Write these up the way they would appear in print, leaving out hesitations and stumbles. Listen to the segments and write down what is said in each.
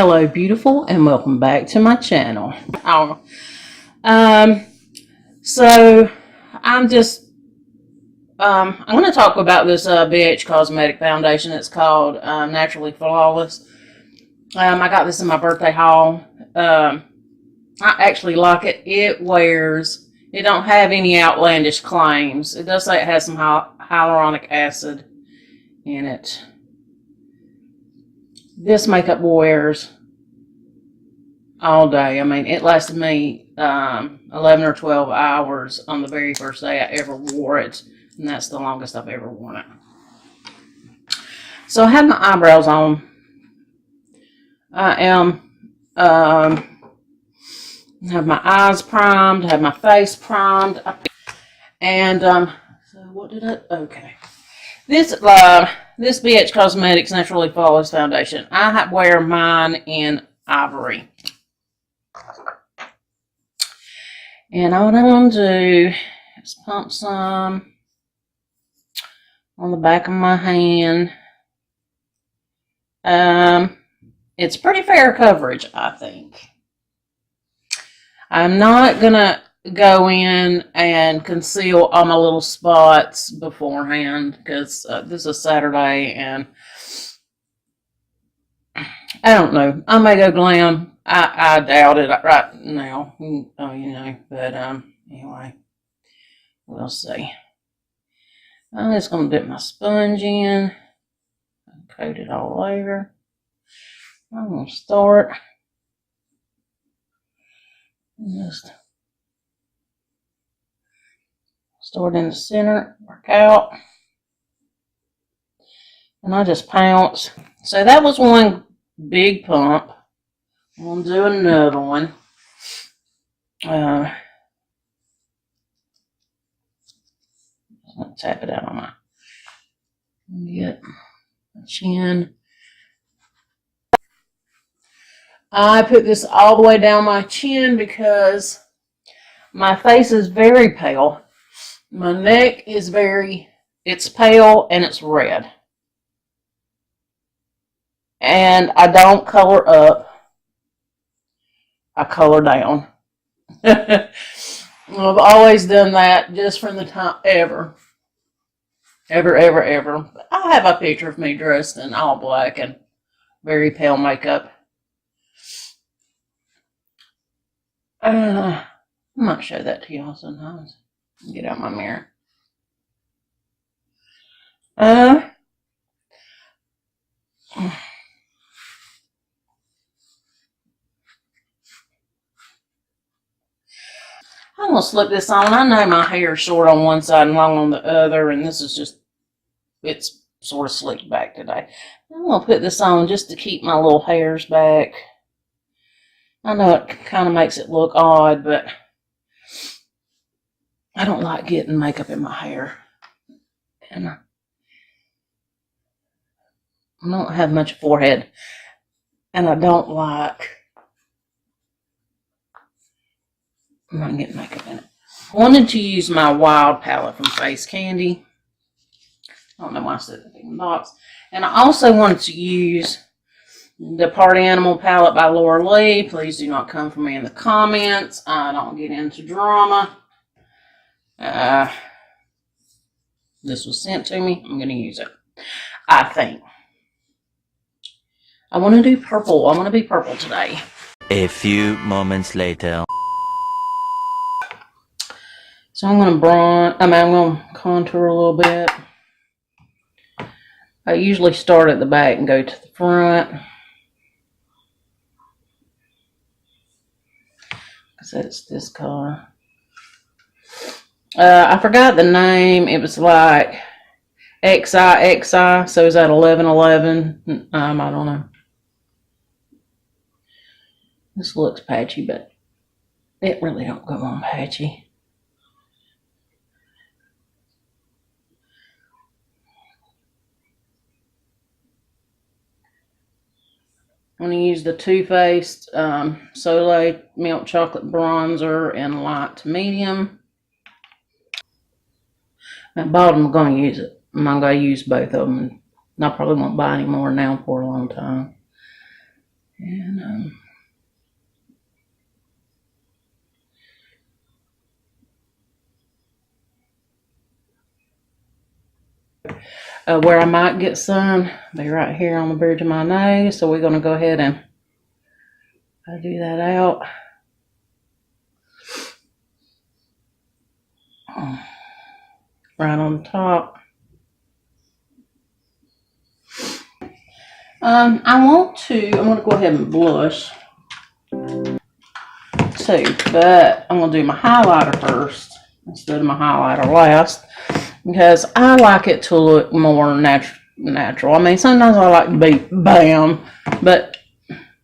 Hello beautiful and welcome back to my channel. So I'm going to talk about this BH Cosmetic Foundation. It's called Naturally Flawless. I got this in my birthday haul. I actually like it. It don't have any outlandish claims. It does say it has some hyaluronic acid in it. This makeup wears all day. I mean, it lasted me 11 or 12 hours on the very first day I ever wore it. And that's the longest I've ever worn it. So I have my eyebrows on. I have my eyes primed, have my face primed. And, so what did I, okay. This BH Cosmetics Naturally Flawless Foundation, I wear mine in ivory. And all I'm going to do is pump some on the back of my hand. It's pretty fair coverage, I think. I'm not going to go in and conceal all my little spots beforehand because this is Saturday and I don't know. I may go glam. I doubt it right now. But anyway, we'll see. I'm just going to dip my sponge in and coat it all over. I'm going to start in the center, work out, and I just pounce. So that was one big pump. I'm going to do another one. Let's tap it out on my chin. I put this all the way down my chin because my face is very pale. My neck is it's pale and it's red. And I don't color up. I color down. I've always done that just from the time ever. Ever. I have a picture of me dressed in all black and very pale makeup. I might show that to y'all sometimes. Get out my mirror. I'm going to slip this on. I know my hair is short on one side and long on the other, and this is just, it's sort of slicked back today. I'm going to put this on just to keep my little hairs back. I know it kind of makes it look odd, but I don't like getting makeup in my hair. And I don't have much forehead. And I don't like, I'm not getting makeup in it. I wanted to use my Wild palette from Face Candy. I don't know why I said that in the box. And I also wanted to use the Party Animal palette by Laura Lee. Please do not come for me in the comments. I don't get into drama. This was sent to me. I'm going to use it. I think. I want to do purple. I want to be purple today. A few moments later. So I'm going to contour a little bit. I usually start at the back and go to the front. Because it's this color. I forgot the name. It was like XI. So is that 1111? I don't know. This looks patchy, but it really don't go on patchy. I'm going to use the Too Faced Soleil Milk Chocolate Bronzer in light to medium. At bottom, I'm going to use it. I'm going to use both of them. And I probably won't buy any more now for a long time. And where I might get some, be right here on the bridge of my nose. So we're going to go ahead and do that out. Right on the top. I'm going to go ahead and blush too, but I'm going to do my highlighter first instead of my highlighter last, because I like it to look more natural. I mean, sometimes I like to be bam, but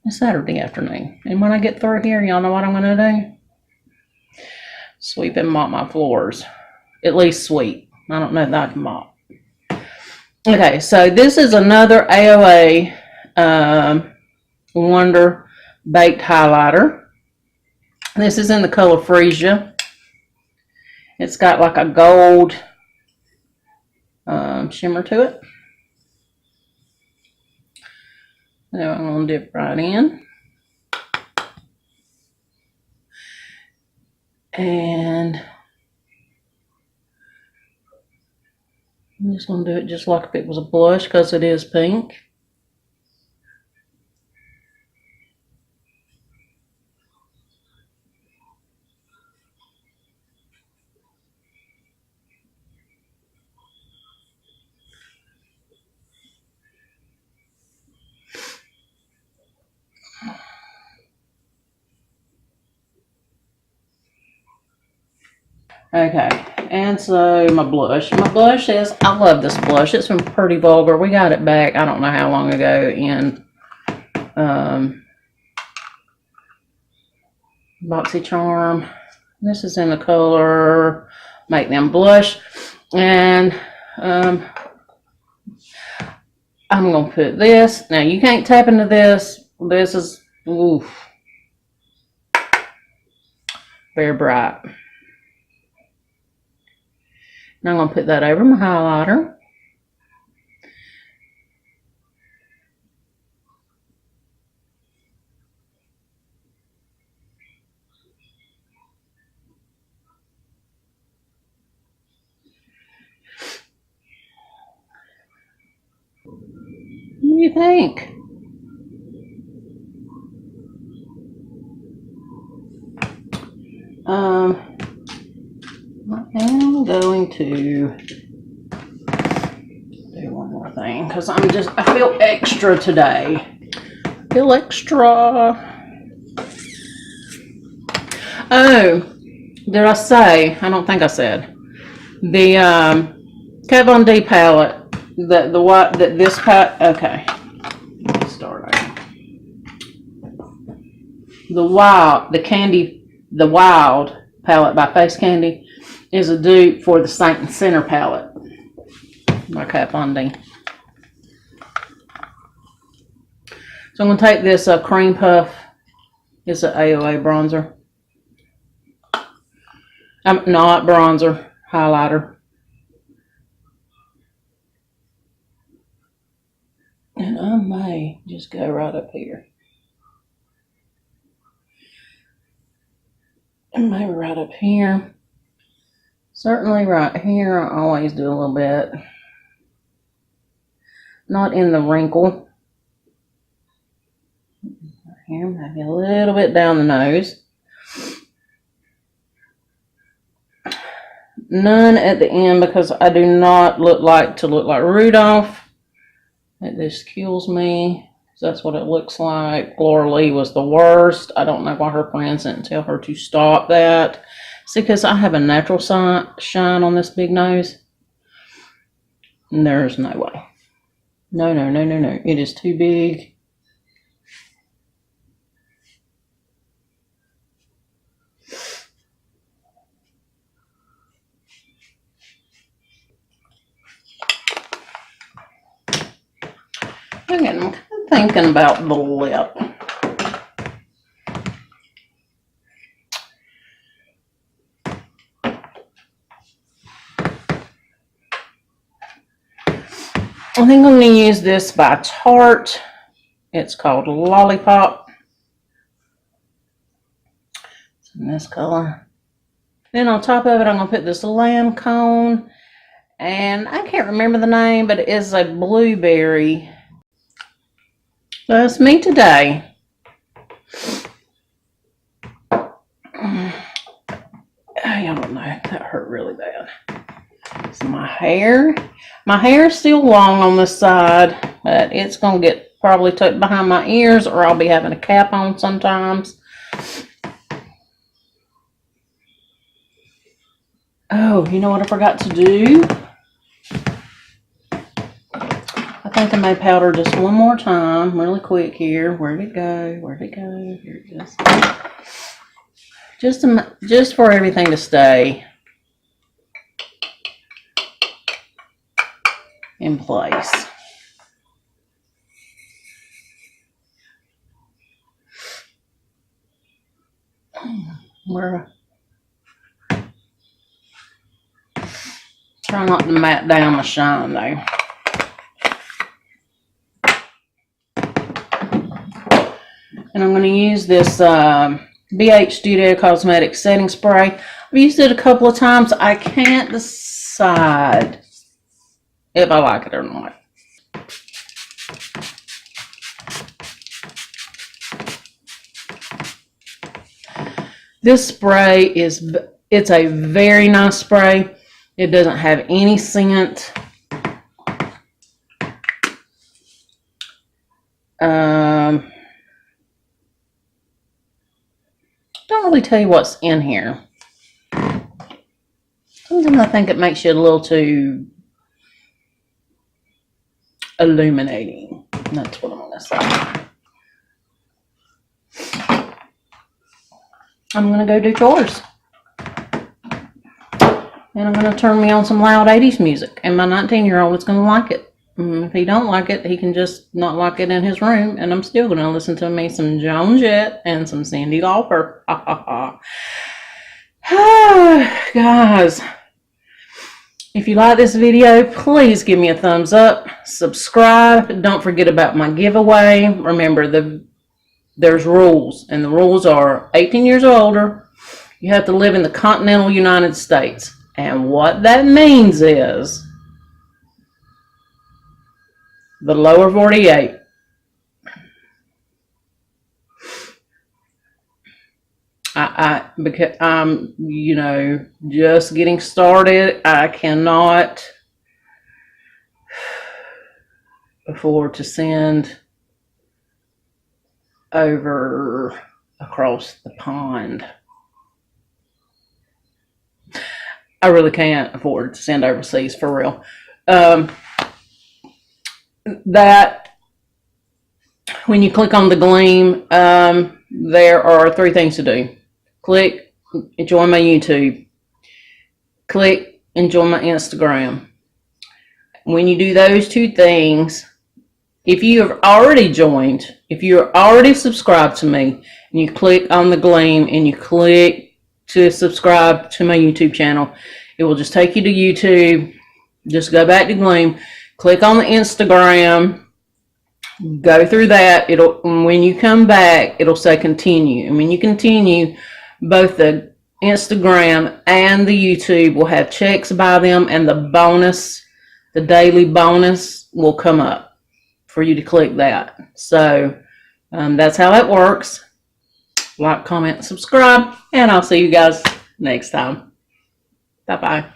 it's Saturday afternoon, and when I get through here, y'all know what I'm going to do? Sweep and mop my floors. At least sweep. I don't know that I can mop. Okay, so this is another AOA Wonder Baked Highlighter. This is in the color Freesia. It's got like a gold shimmer to it. Now I'm going to dip right in. And I'm just going to do it just like if it was a blush, because it is pink. Okay, and so my blush is, I love this blush. It's from Pretty Vulgar. We got it back, I don't know how long ago, in BoxyCharm. This is in the color Make Them Blush. And I'm going to put this. Now, you can't tap into this. This is, oof, very bright. Now I'm going to put that over my highlighter. What do you think? I am going to do one more thing, because I feel extra today. I feel extra. Oh, did I say? I don't think I said. The Kat Von D palette, the white, that this palette, okay. Let's start over. The Wild palette by Face Candy is a dupe for the Saint and Sinner palette by Kat Von D. So I'm going to take this Cream Puff. It's an AOA bronzer. Not bronzer, highlighter. And I may just go right up here. And maybe right up here. Certainly right here, I always do a little bit. Not in the wrinkle. Here, maybe a little bit down the nose. None at the end, because I do not look like Rudolph. It just kills me. That's what it looks like. Laura Lee was the worst. I don't know why her friends didn't tell her to stop that. See, because I have a natural shine on this big nose. And there's no way. No. It is too big. Again, I'm kind of thinking about the lip. I think I'm going to use this by Tarte. It's called Lollipop. It's in this color. Then on top of it, I'm going to put this Lancome. And I can't remember the name, but it is a blueberry. That's me today. I don't know. That hurt really bad. So my hair is still long on this side, but it's going to get probably tucked behind my ears, or I'll be having a cap on sometimes. Oh, you know what I forgot to do? I think I may powder just one more time, really quick here. Where'd it go? Where'd it go? Here it is. Just for everything to stay in place. Try not to mat down the shine though. And I'm going to use this BH Studio Cosmetics setting spray. I've used it a couple of times. I can't decide if I like it or not. This spray it's a very nice spray. It doesn't have any scent. Don't really tell you what's in here. Sometimes I think it makes you a little too illuminating. That's what I'm going to say. I'm going to go do chores. And I'm going to turn me on some loud 80s music. And my 19-year-old is going to like it. If he don't like it, he can just not like it in his room. And I'm still going to listen to me some Joan Jett and some Cyndi Lauper. Guys, if you like this video, please give me a thumbs up. Subscribe. Don't forget about my giveaway. Remember, there's rules. And the rules are 18 years or older. You have to live in the continental United States. And what that means is the lower 48. Because I'm, just getting started. I cannot afford to send over across the pond. I really can't afford to send overseas for real. That when you click on the Gleam, there are 3 things to do. Click and join my YouTube. Click and join my Instagram. When you do those 2 things, if you have already joined, if you're already subscribed to me, and you click on the Gleam and you click to subscribe to my YouTube channel, it will just take you to YouTube. Just go back to Gleam, click on the Instagram, go through that. When you come back, it'll say continue. And when you continue, both the Instagram and the YouTube will have checks by them, and the daily bonus will come up for you to click that. So that's how that works. Like, comment, subscribe, and I'll see you guys next time. Bye-bye.